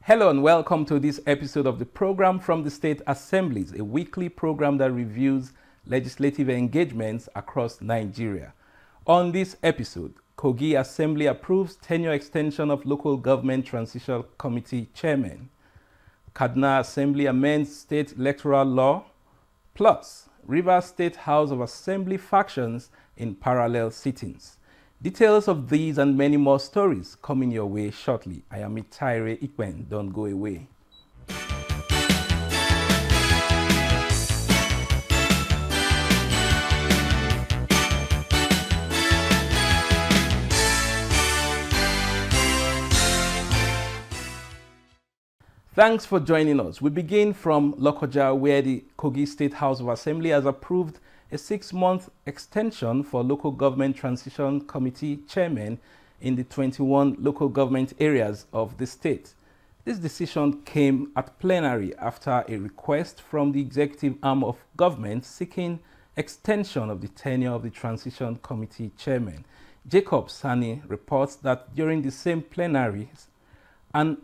Hello and welcome to this episode of the program from the State Assemblies, a weekly program that reviews legislative engagements across Nigeria. On this episode, Kogi Assembly approves tenure extension of Local Government Transition Committee Chairman. Kaduna Assembly amends state electoral law, plus Rivers State House of Assembly factions in parallel sittings. Details of these and many more stories coming your way shortly. I am Itaire Ikwen. Don't go away. Thanks for joining us. We begin from Lokoja, where the Kogi State House of Assembly has approved a 6-month extension for Local Government Transition Committee Chairman in the 21 local government areas of the state. This decision came at plenary after a request from the executive arm of government seeking extension of the tenure of the Transition Committee Chairman. Jacob Sani reports that during the same plenary, an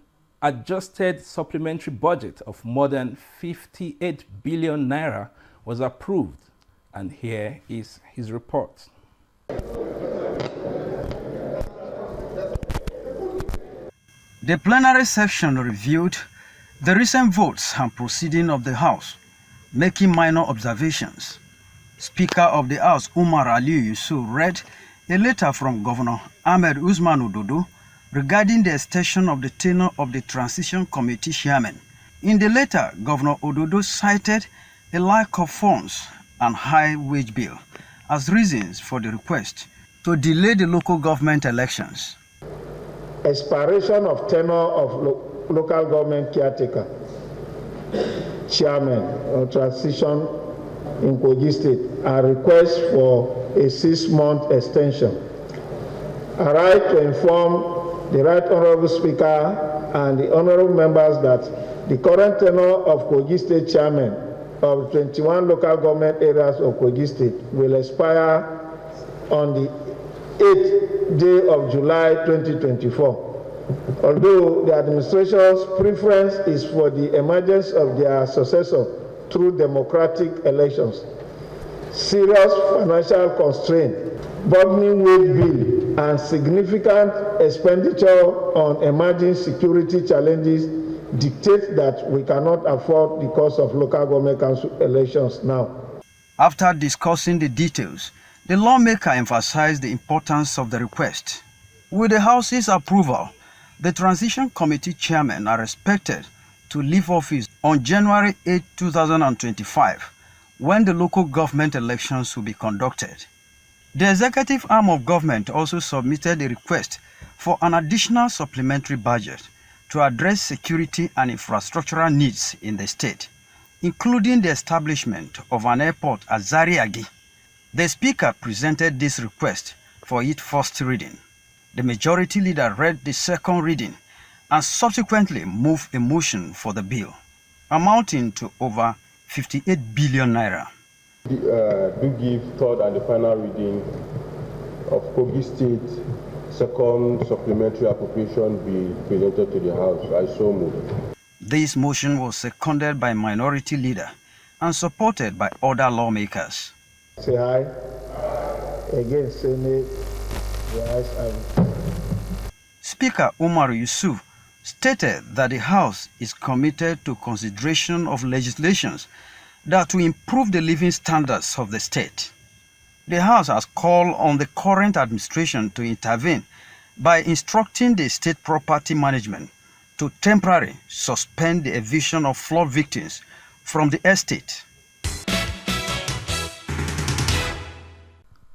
adjusted supplementary budget of more than 58 billion naira was approved. And here is his report. The plenary session reviewed the recent votes and proceeding of the House, making minor observations. Speaker of the House, Umar Aliyu Yusuf, read a letter from Governor Ahmed Usman Ododo regarding the extension of the tenure of the Transition Committee Chairman. In the letter, Governor Ododo cited a lack of funds and high wage bill as reasons for the request to delay the local government elections. Expiration of tenure of local government caretaker, chairman or transition in Kogi State, and request for a 6-month extension. I write to inform the Right Honorable Speaker and the Honorable Members that the current tenure of Kogi State chairman of 21 local government areas of Kogi State will expire on the 8th day of July 2024. Although the administration's preference is for the emergence of their successor through democratic elections, serious financial constraint, burdening wage bill, and significant expenditure on emerging security challenges dictate that we cannot afford the cost of local government council elections now. After discussing the details, the lawmaker emphasized the importance of the request. With the House's approval, the Transition Committee Chairmen are expected to leave office on January 8, 2025, when the local government elections will be conducted. The executive arm of government also submitted a request for an additional supplementary budget to address security and infrastructural needs in the state, including the establishment of an airport at Zariagi. The Speaker presented this request for its first reading. The Majority Leader read the second reading and subsequently moved a motion for the bill, amounting to over 58 billion naira. Do give third and the final reading of Kogi State second supplementary appropriation bill presented to the House. I so move. This motion was seconded by Minority Leader and supported by other lawmakers. Say aye. Again, say nay. The ayes have it. Speaker Umar Yusuf stated that the House is committed to consideration of legislations that will improve the living standards of the state. The House has called on the current administration to intervene by instructing the state property management to temporarily suspend the eviction of flood victims from the estate.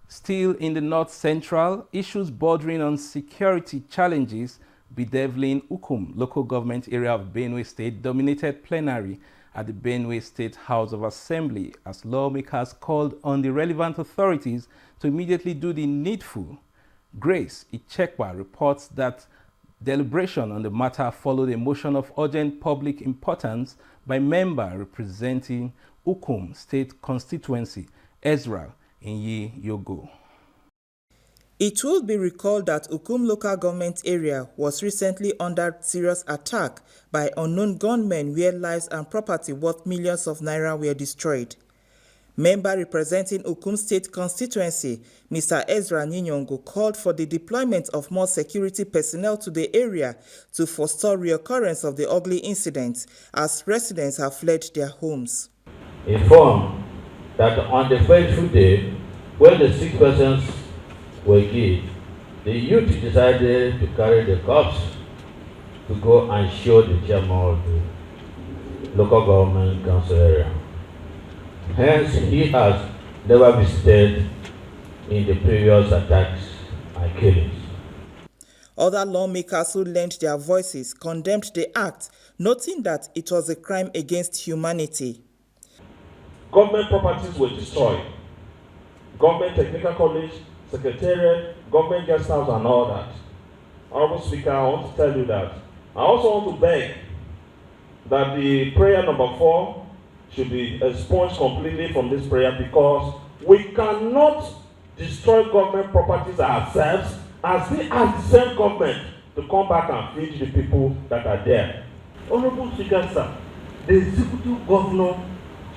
Still in the North Central, issues bordering on security challenges bedeviling Ukum local government area of Benue State dominated plenary at the Benue State House of Assembly as lawmakers called on the relevant authorities to immediately do the needful. Grace Ichekwa reports that deliberation on the matter followed a motion of urgent public importance by member representing Ukum State Constituency, Ezra Inyi Yogo. It will be recalled that Ukum local government area was recently under serious attack by unknown gunmen where lives and property worth millions of naira were destroyed. Member representing Ukum State constituency, Mr. Ezra Ninyongo, called for the deployment of more security personnel to the area to forestall reoccurrence of the ugly incidents as residents have fled their homes. Informed that on the fateful day when the 6 persons were killed, the youth decided to carry the corpse to go and show the chairman of the local government council area. Hence, he has never visited in the previous attacks and killings. Other lawmakers who lent their voices condemned the act, noting that it was a crime against humanity. Government properties were destroyed. Government Technical College, Secretariat, Government Guest House, and all that. Honorable Speaker, I want to tell you that. I also want to beg that the prayer number 4 should be expunged completely from this prayer, because we cannot destroy government properties ourselves as we ask the same government to come back and feed the people that are there. Honorable Speaker, sir, the executive governor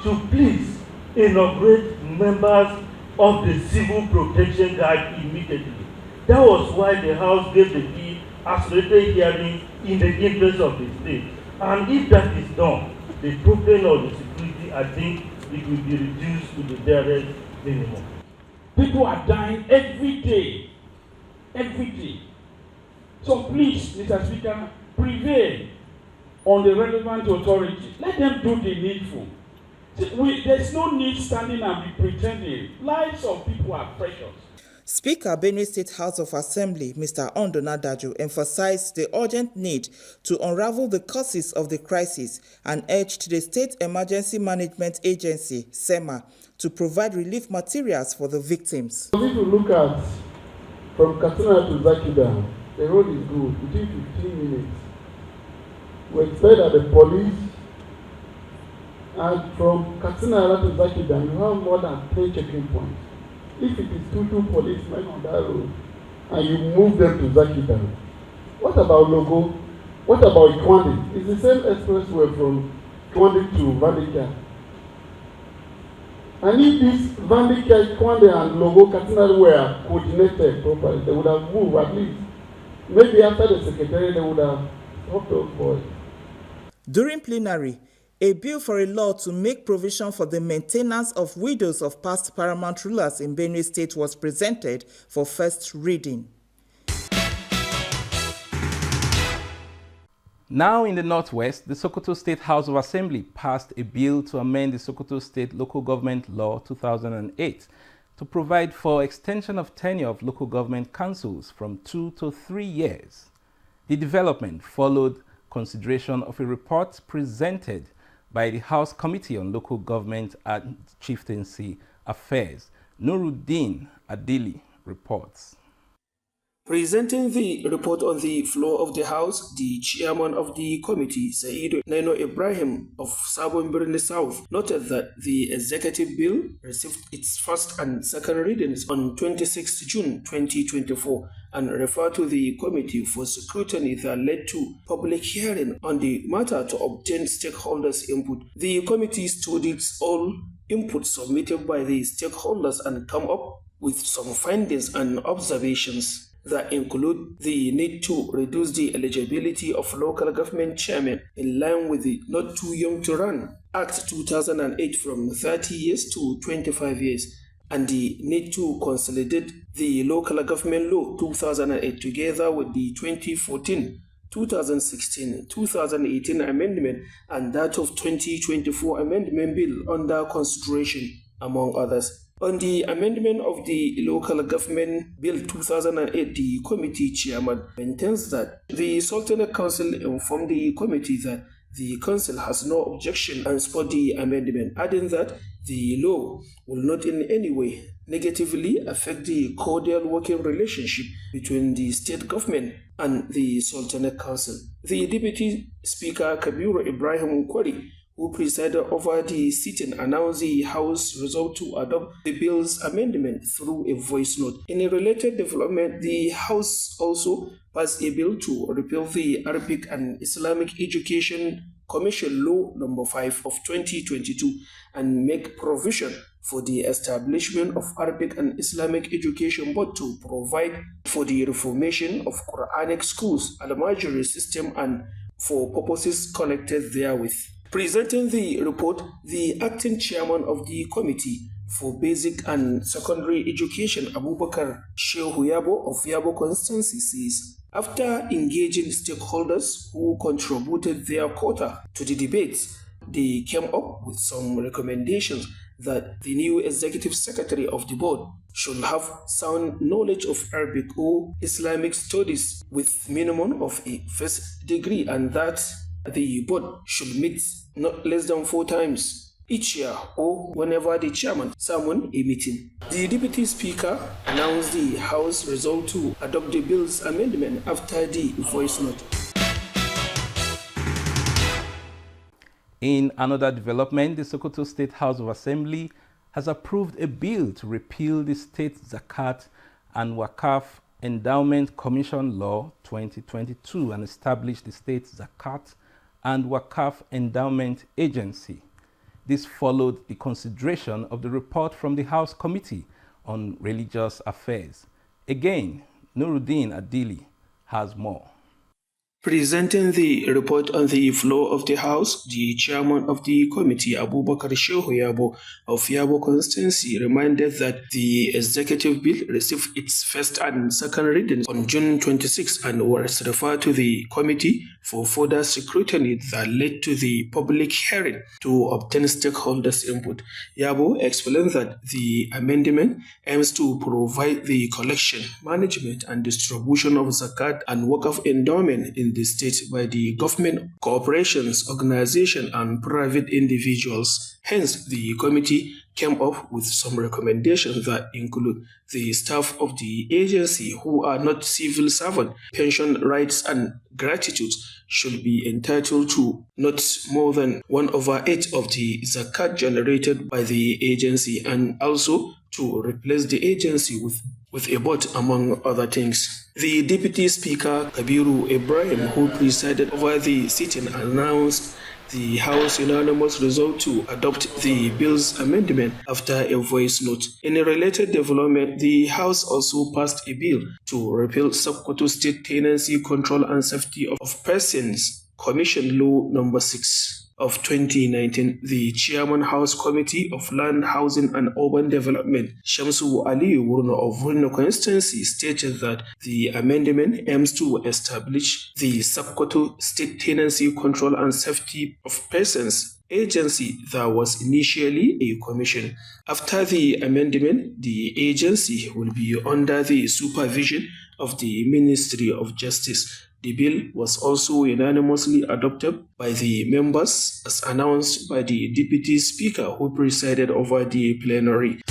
should please inaugurate members of the Civil Protection Guard immediately. That was why the House gave the bill accelerated hearing in the interest of the state. And if that is done, the problem of the security, I think it will be reduced to the barest minimum. People are dying every day. Every day. So please, Mr. Speaker, prevail on the relevant authority. Let them do the needful. There's no need standing and be pretending. Lives of people are precious. Speaker Benue State House of Assembly, Mr. Ondonadaju, emphasized the urgent need to unravel the causes of the crisis and urged the State Emergency Management Agency, SEMA, to provide relief materials for the victims. If you look at from Katsina to Zakida, the road is good, within 15 minutes. We expect that the police, and from Katsina to Zakida, you have more than 10 checking points. If it is two policemen on that road, and you move them to Zakida, what about Logo? What about Ikwande? It's the same expressway from Ikwande to Vandika. And if this Vandika, Ikwande, and Logo Katsina were coordinated properly, they would have moved at least. Maybe after the secretary, they would have stopped those boys. During plenary, a bill for a law to make provision for the maintenance of widows of past paramount rulers in Benue State was presented for first reading. Now in the Northwest, the Sokoto State House of Assembly passed a bill to amend the Sokoto State Local Government Law 2008 to provide for extension of tenure of local government councils from 2 to 3 years. The development followed consideration of a report presented by the House Committee on Local Government and Chieftaincy Affairs. Nuruddin Adili reports. Presenting the report on the floor of the House, the chairman of the committee, Saidu Neno Ibrahim of Sabon Birni South, noted that the executive bill received its first and second readings on 26 June 2024 and referred to the committee for scrutiny that led to public hearing on the matter to obtain stakeholders' input. The committee studied all inputs submitted by the stakeholders and come up with some findings and observations that include the need to reduce the eligibility of local government chairmen in line with the Not Too Young to Run Act 2008 from 30 years to 25 years, and the need to consolidate the Local Government Law 2008 together with the 2014, 2016, 2018 amendment and that of 2024 amendment bill under consideration, among others. On the amendment of the Local Government Bill 2008, the committee chairman maintains that the Sultanate Council informed the committee that the council has no objection and support the amendment, adding that the law will not in any way negatively affect the cordial working relationship between the state government and the Sultanate Council. The Deputy Speaker Kabiru Ibrahim Nkwari who presided over the sitting, announced the House resolved to adopt the bill's amendment through a voice note. In a related development, the House also passed a bill to repeal the Arabic and Islamic Education Commission Law No. 5 of 2022 and make provision for the establishment of Arabic and Islamic Education Board to provide for the reformation of Quranic schools, al-Majri system, and for purposes connected therewith. Presenting the report, the acting chairman of the Committee for Basic and Secondary Education, Abubakar Shehu Yabo of Yabo Constituency, says, after engaging stakeholders who contributed their quota to the debates, they came up with some recommendations that the new executive secretary of the board should have sound knowledge of Arabic or Islamic studies with minimum of a first degree, and that the board should meet not less than 4 times each year or whenever the chairman summons a meeting. The deputy speaker announced the House resolved to adopt the bill's amendment after the voice note. In another development, the Sokoto State House of Assembly has approved a bill to repeal the State Zakat and Wakaf Endowment Commission Law 2022 and establish the State Zakat and Wakaf Endowment Agency. This followed the consideration of the report from the House Committee on Religious Affairs. Again, Nuruddin Adili has more. Presenting the report on the floor of the House, the chairman of the committee, Abubakar Shehu Yabo of Yabo Constituency, reminded that the executive bill received its first and second readings on June 26 and was referred to the committee for further scrutiny that led to the public hearing to obtain stakeholders' input. Yabo explained that the amendment aims to provide the collection, management, and distribution of zakat and Waqf endowment in the state by the government, corporations, organizations, and private individuals. Hence, the committee came up with some recommendations that include the staff of the agency who are not civil servants, pension rights and gratitude should be entitled to not more than 1/8 of the zakat generated by the agency, and also to replace the agency with a board, among other things. The Deputy Speaker, Kabiru Ibrahim, who presided over the sitting, announced the House unanimous resolve to adopt the bill's amendment after a voice note. In a related development, the House also passed a bill to repeal Sokoto State Tenancy Control and Safety of Persons Commission Law No. 6 of 2019. The Chairman House Committee of Land, Housing and Urban Development, Shamsu Ali Wurno of Wurno Constituency, stated that the amendment aims to establish the Sokoto State Tenancy Control and Safety of Persons agency that was initially a commission. After the amendment, the agency will be under the supervision of the Ministry of Justice. The bill was also unanimously adopted by the members as announced by the Deputy Speaker who presided over the plenary.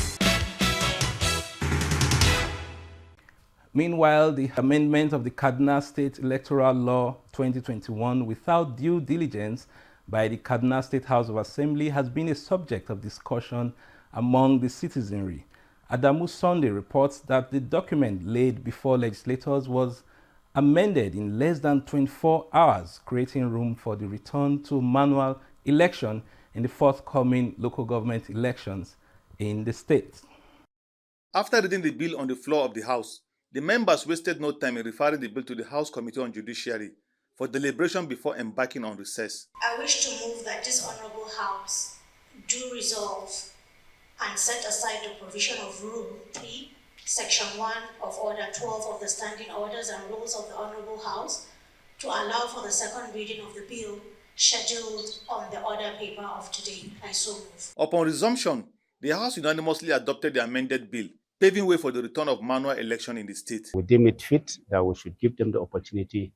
Meanwhile, the amendment of the Kaduna State Electoral Law 2021 without due diligence by the Kaduna State House of Assembly has been a subject of discussion among the citizenry. Adamu Sunday reports that the document laid before legislators was amended in less than 24 hours, creating room for the return to manual election in the forthcoming local government elections in the state. After reading the bill on the floor of the House, the members wasted no time in referring the bill to the House Committee on Judiciary for deliberation before embarking on recess. I wish to move that this Honourable House do resolve and set aside the provision of Rule 3, Section 1 of Order 12 of the Standing Orders and Rules of the Honourable House to allow for the second reading of the bill scheduled on the order paper of today. I so move. Upon resumption, the House unanimously adopted the amended bill, paving way for the return of manual election in the state. We deem it fit that we should give them the opportunity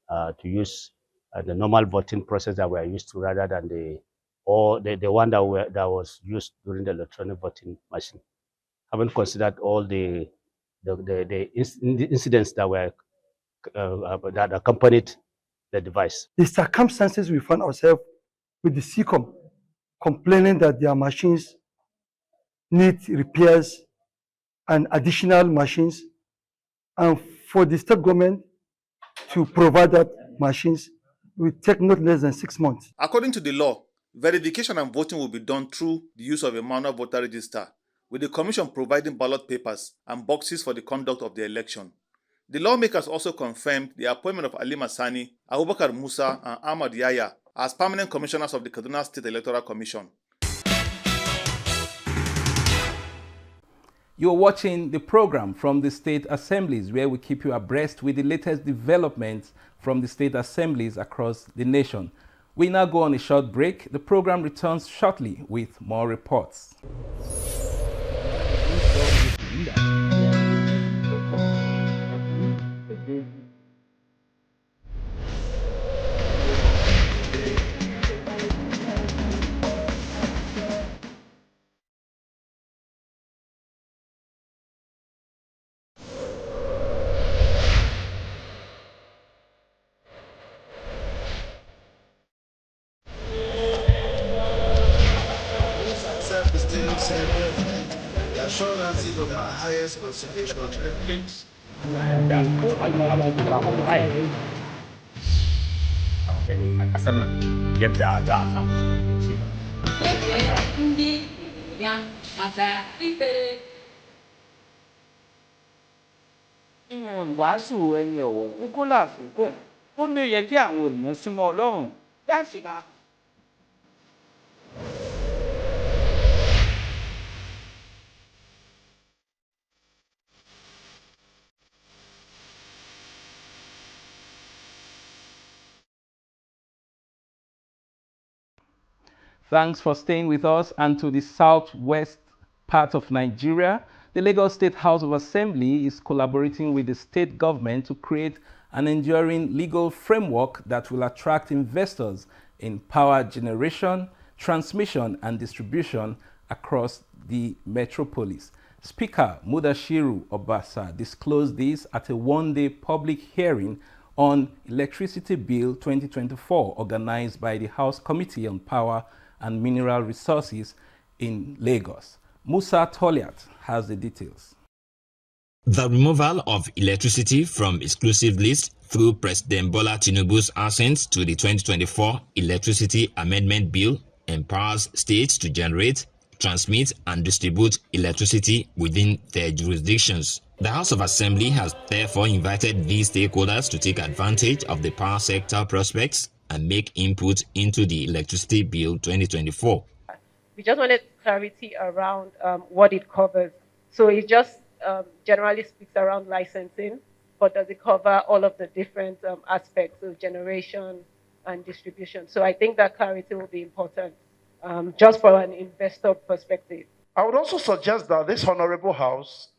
to use the normal voting process that we are used to, rather than the one that was used during the electronic voting machine. Haven't considered all the incidents that were that accompanied the device. The circumstances we found ourselves with the SECOM complaining that their machines need repairs and additional machines, and for the state government to provide that machines will take not less than 6 months. According to the law, verification and voting will be done through the use of a manual voter register, with the commission providing ballot papers and boxes for the conduct of the election. The lawmakers also confirmed the appointment of Ali Masani, Abubakar Musa, and Ahmad Yaya as permanent commissioners of the Kaduna State Electoral Commission. You're watching the program from the state assemblies, where we keep you abreast with the latest developments from the state assemblies across the nation. We now go on a short break. The program returns shortly with more reports. Wàásù ẹni ọ̀wọ̀ kókó láfikún ó ní yẹ kí àwọn ènìyàn súnmọ́ Ọlọ́run láti máa. Thanks for staying with us. And to the southwest part of Nigeria, the Lagos State House of Assembly is collaborating with the state government to create an enduring legal framework that will attract investors in power generation, transmission, and distribution across the metropolis. Speaker Mudashiru Obasa disclosed this at a one-day public hearing on Electricity Bill 2024 organized by the House Committee on Power and Mineral Resources in Lagos. Musa Toliat has the details. The removal of electricity from exclusive list through President Bola Tinubu's assent to the 2024 Electricity Amendment Bill empowers states to generate, transmit, and distribute electricity within their jurisdictions. The House of Assembly has therefore invited these stakeholders to take advantage of the power sector prospects and make input into the Electricity Bill 2024. We just wanted clarity around what it covers. So it just generally speaks around licensing, but does it cover all of the different aspects of generation and distribution? So I think that clarity will be important just for an investor perspective. I would also suggest that this Honorable House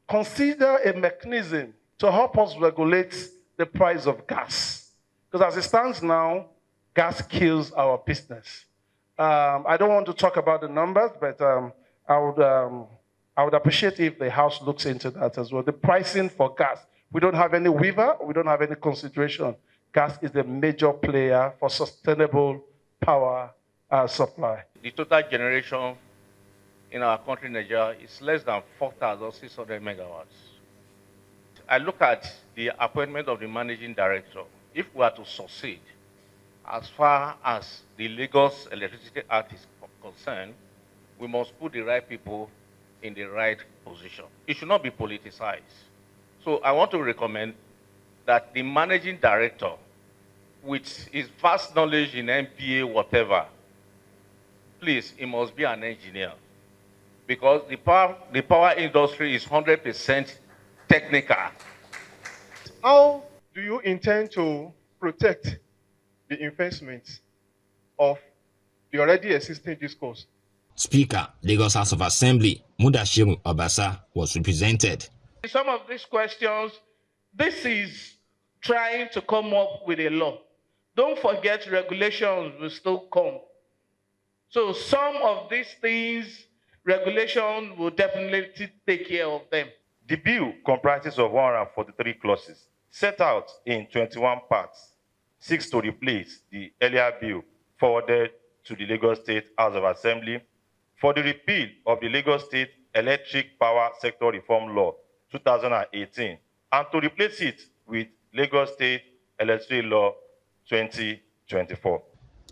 consider a mechanism to help us regulate the price of gas. Because as it stands now, gas kills our business. I don't want to talk about the numbers, but I would appreciate if the House looks into that as well. The pricing for gas, we don't have any waiver, we don't have any consideration. Gas is a major player for sustainable power supply. The total generation in our country, Nigeria, is less than 4,600 megawatts. I look at the appointment of the managing director. If we are to succeed, as far as the Lagos Electricity Act is concerned, we must put the right people in the right position. It should not be politicized. So I want to recommend that the managing director, with his vast knowledge in NTA, whatever, please, he must be an engineer. Because the power industry is 100% technical. How do you intend to protect the investments of the already existing discourse? Speaker, Lagos House of Assembly, Mudashiru Obasa, was represented. Some of these questions, this is trying to come up with a law. Don't forget regulations will still come. So some of these things, regulation will definitely take care of them. The bill comprises of 143 clauses, set out in 21 parts, 6 to replace the earlier bill forwarded to the Lagos State House of Assembly for the repeal of the Lagos State Electric Power Sector Reform Law 2018 and to replace it with Lagos State Electricity Law 2024.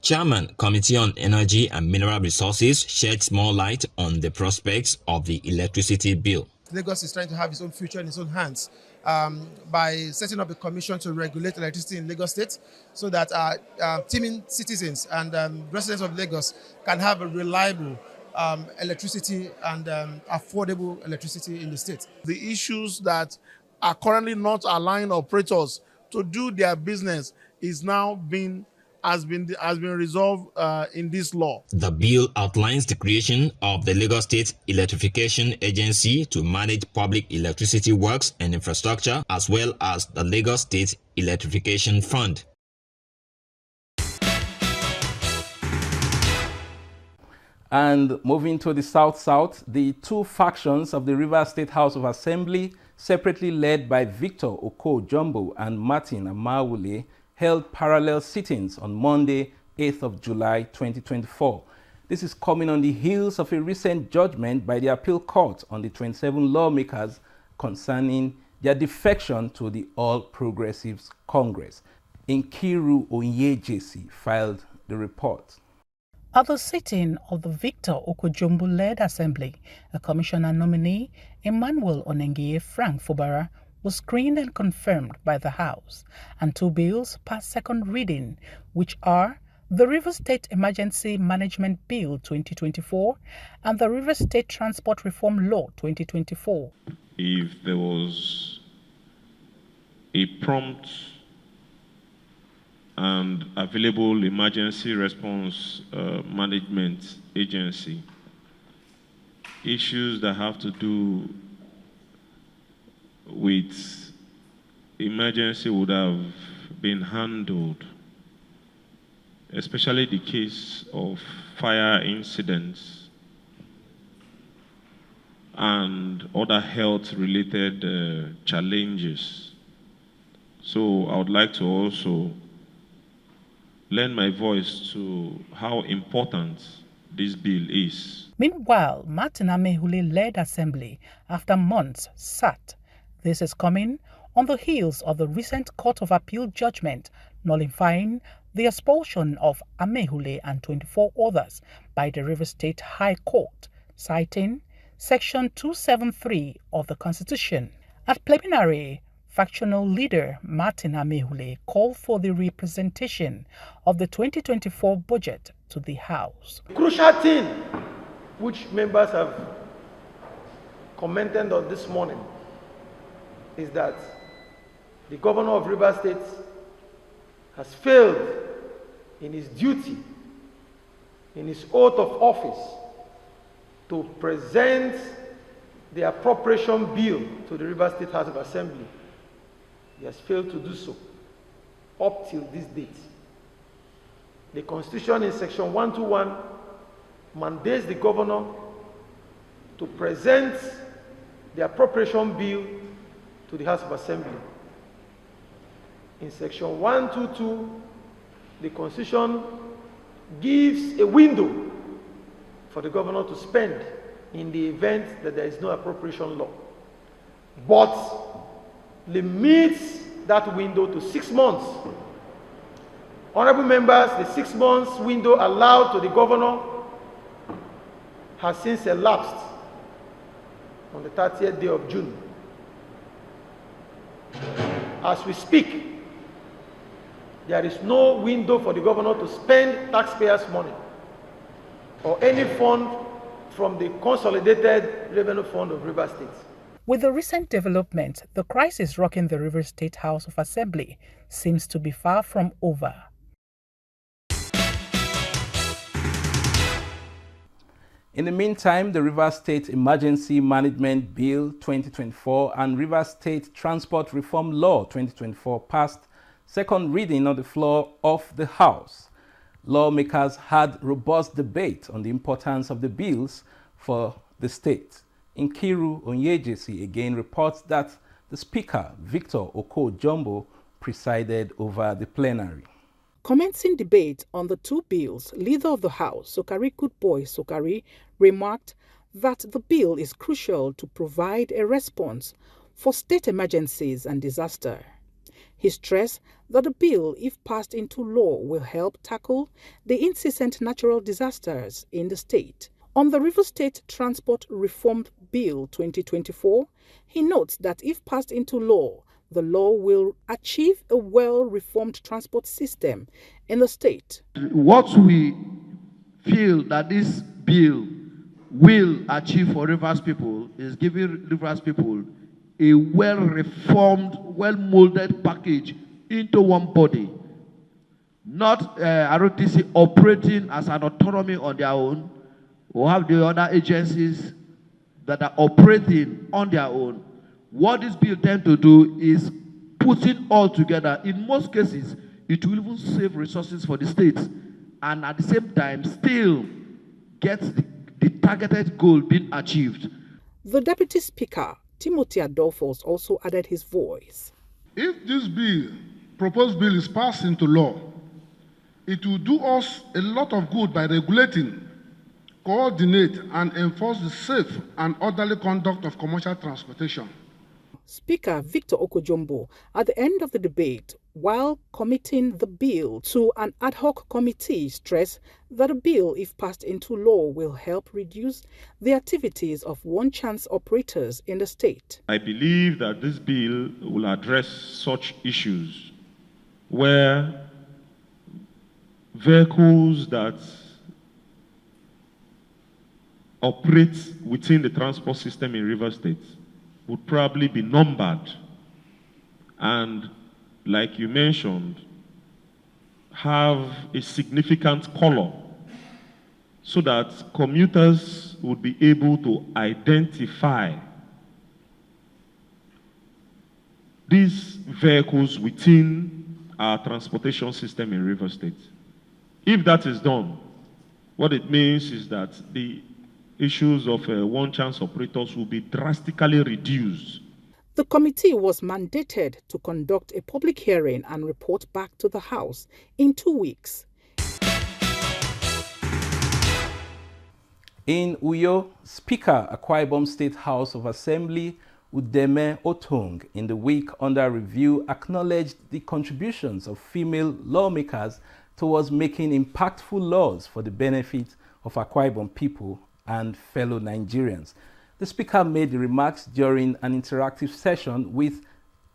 Chairman, Committee on Energy and Mineral Resources sheds more light on the prospects of the electricity bill. Lagos is trying to have its own future in its own hands by setting up a commission to regulate electricity in Lagos State so that teeming citizens and residents of Lagos can have a reliable electricity and affordable electricity in the state. The issues that are currently not allowing operators to do their business is now has been resolved in this law. The bill outlines the creation of the Lagos State Electrification Agency to manage public electricity works and infrastructure, as well as the Lagos State Electrification Fund. And moving to the South-South, the two factions of the Rivers State House of Assembly, separately led by Victor Oko-Jumbo and Martin Amawule, held parallel sittings on Monday, 8th of July 2024. This is coming on the heels of a recent judgment by the Appeal Court on the 27 lawmakers concerning their defection to the All Progressives Congress. Nkiru Onyejesi filed the report. At the sitting of the Victor Oko-Jumbo-led Assembly, a commissioner nominee, Emmanuel Onengie Frank Fubara, was screened and confirmed by the House, and two bills passed second reading, which are the Rivers State Emergency Management Bill 2024 and the Rivers State Transport Reform Law 2024. If there was a prompt and available emergency response management agency, issues that have to do with emergency would have been handled, especially the case of fire incidents and other health-related challenges. So I would like to also lend my voice to how important this bill is. Meanwhile, Martin Amewule-led Assembly, after months, sat. This is coming on the heels of the recent Court of Appeal judgment nullifying the expulsion of Amewule and 24 others by the Rivers State High Court, citing Section 273 of the Constitution. At preliminary, factional leader Martin Amewule called for the representation of the 2024 budget to the House. Crucial thing which members have commented on this morning is that the governor of Rivers State has failed in his duty, in his oath of office, to present the appropriation bill to the Rivers State House of Assembly. He has failed to do so up till this date. The Constitution in Section 121 mandates the governor to present the appropriation bill to the House of Assembly. In Section 122, the Constitution gives a window for the governor to spend in the event that there is no appropriation law, but limits that window to 6 months. Honorable members, the 6 months window allowed to the governor has since elapsed on the 30th day of June. As we speak, there is no window for the governor to spend taxpayers' money or any fund from the Consolidated Revenue Fund of Rivers State. With the recent development, the crisis rocking the Rivers State House of Assembly seems to be far from over. In the meantime, the Rivers State Emergency Management Bill 2024 and Rivers State Transport Reform Law 2024 passed second reading on the floor of the House. Lawmakers had robust debate on the importance of the bills for the state. Nkiru Onyejesi again reports that the Speaker, Victor Oko-Jumbo, presided over the plenary. Commencing debate on the two bills, Leader of the House, Sokari Goodboy Sokari, remarked that the bill is crucial to provide a response for state emergencies and disaster. He stressed that the bill, if passed into law, will help tackle the incessant natural disasters in the state. On the River State Transport Reform Bill 2024, he notes that if passed into law, the law will achieve a well-reformed transport system in the state. What we feel that this bill will achieve for Rivers people is giving Rivers people a well-reformed, well-molded package into one body. Not ROTC operating as an autonomy on their own, or have the other agencies that are operating on their own. What this bill tends to do is putting all together. In most cases, it will even save resources for the states, and at the same time still get the targeted goal being achieved. The Deputy Speaker, Timothy Adolphus, also added his voice. If this proposed bill is passed into law, it will do us a lot of good by regulating, coordinate and enforce the safe and orderly conduct of commercial transportation. Speaker Victor Okojombo, at the end of the debate, while committing the bill to an ad hoc committee, stressed that the bill, if passed into law, will help reduce the activities of one-chance operators in the state. I believe that this bill will address such issues where vehicles that operate within the transport system in River State would probably be numbered and, like you mentioned, have a significant color so that commuters would be able to identify these vehicles within our transportation system in River State. If that is done, what it means is that the issues of one-chance operators will be drastically reduced. The committee was mandated to conduct a public hearing and report back to the House in 2 weeks. In Uyo, Speaker Akwa Ibom State House of Assembly Udeme Otung, in the week under review, acknowledged the contributions of female lawmakers towards making impactful laws for the benefit of Akwa Ibom people and fellow Nigerians. The Speaker made the remarks during an interactive session with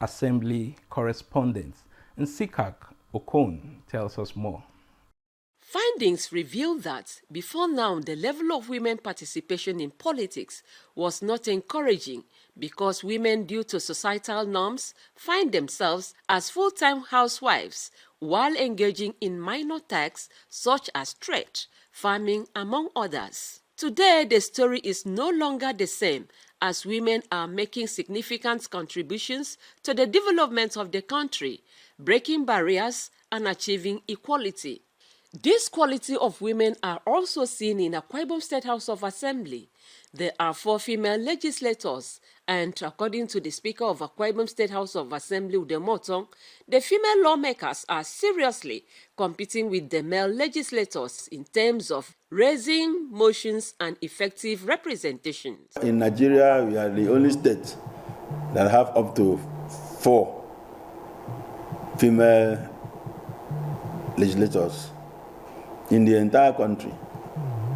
Assembly correspondents. And Sikak Okon tells us more. Findings reveal that before now the level of women participation in politics was not encouraging because women, due to societal norms, find themselves as full-time housewives while engaging in minor tasks such as trade, farming, among others. Today, the story is no longer the same, as women are making significant contributions to the development of the country, breaking barriers and achieving equality. This quality of women are also seen in Akwa Ibom State House of Assembly. There are 4 female legislators, and according to the Speaker of Akwa Ibom State House of Assembly, Udemotong, the female lawmakers are seriously competing with the male legislators in terms of raising motions and effective representation. In Nigeria, we are the only state that have up to 4 female legislators in the entire country.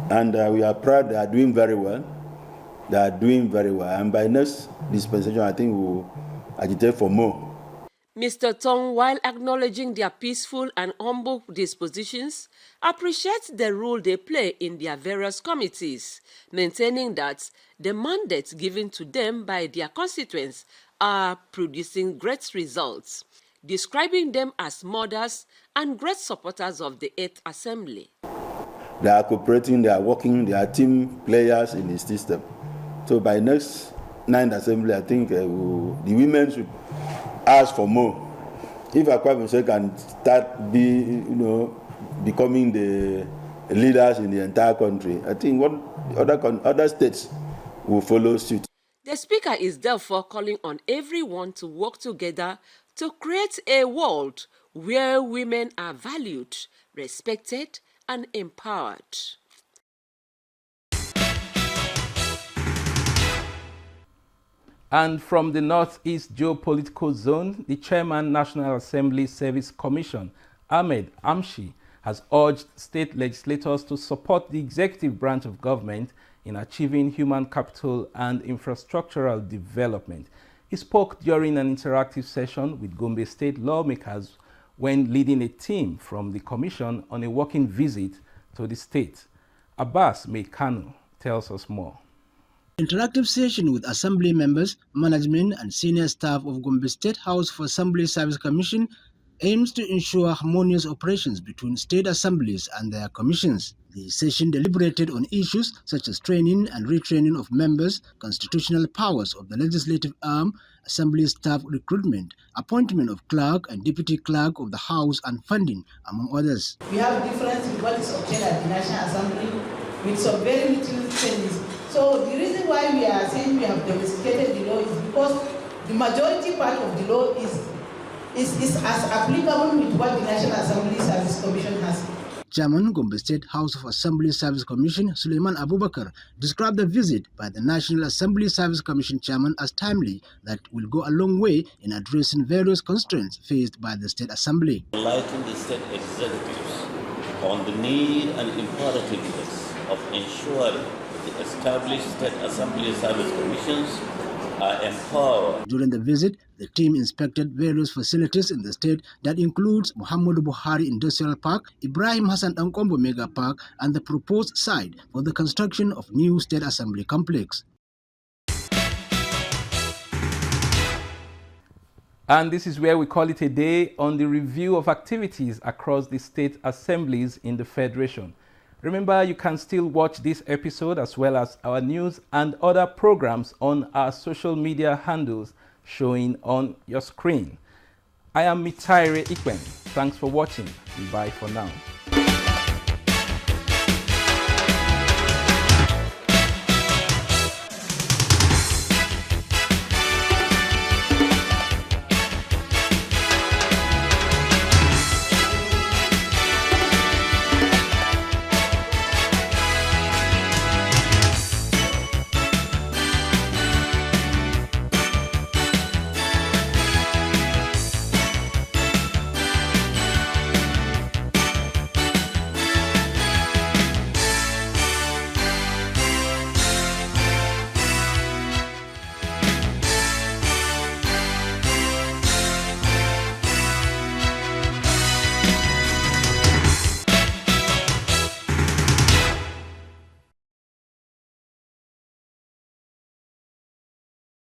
And we are proud they are doing very well. They are doing very well. And by next dispensation, I think we will agitate for more. Mr. Tong, while acknowledging their peaceful and humble dispositions, appreciates the role they play in their various committees, maintaining that the mandates given to them by their constituents are producing great results, describing them as mothers and great supporters of the 8th Assembly. They are cooperating, they are working, they are team players in the system. So by next 9th Assembly, I think the women should ask for more. If Akwa Ibom can start becoming the leaders in the entire country, I think other states will follow suit. The Speaker is therefore calling on everyone to work together to create a world where women are valued, respected, and empowered. And from the Northeast Geopolitical Zone, the Chairman, National Assembly Service Commission, Ahmed Amshi, has urged state legislators to support the executive branch of government in achieving human capital and infrastructural development. He spoke during an interactive session with Gombe State lawmakers when leading a team from the commission on a working visit to the state. Abbas Meikanu tells us more. Interactive session with Assembly members, management and senior staff of Gombe State House for Assembly Service Commission aims to ensure harmonious operations between state assemblies and their commissions. The session deliberated on issues such as training and retraining of members, constitutional powers of the legislative arm, assembly staff recruitment, appointment of clerk and deputy clerk of the House and funding, among others. We have difference in what is obtained at the National Assembly with some very little changes. So the reason why we are saying we have domesticated the law is because the majority part of the law is as applicable with what the National Assembly Service Commission has. Chairman, Gombe State House of Assembly Service Commission, Suleiman Abubakar, described the visit by the National Assembly Service Commission Chairman as timely that will go a long way in addressing various constraints faced by the State Assembly. Enlighten the state executives on the need and imperativeness of ensuring the established State Assembly Service Commissions are empowered. During the visit, the team inspected various facilities in the state that includes Muhammadu Buhari Industrial Park, Ibrahim Hassan Dankombo Mega Park, and the proposed site for the construction of new State Assembly complex. And this is where we call it a day on the review of activities across the state assemblies in the Federation. Remember, you can still watch this episode as well as our news and other programs on our social media handles showing on your screen. I am Mitaire Ikwen. Thanks for watching. Bye for now.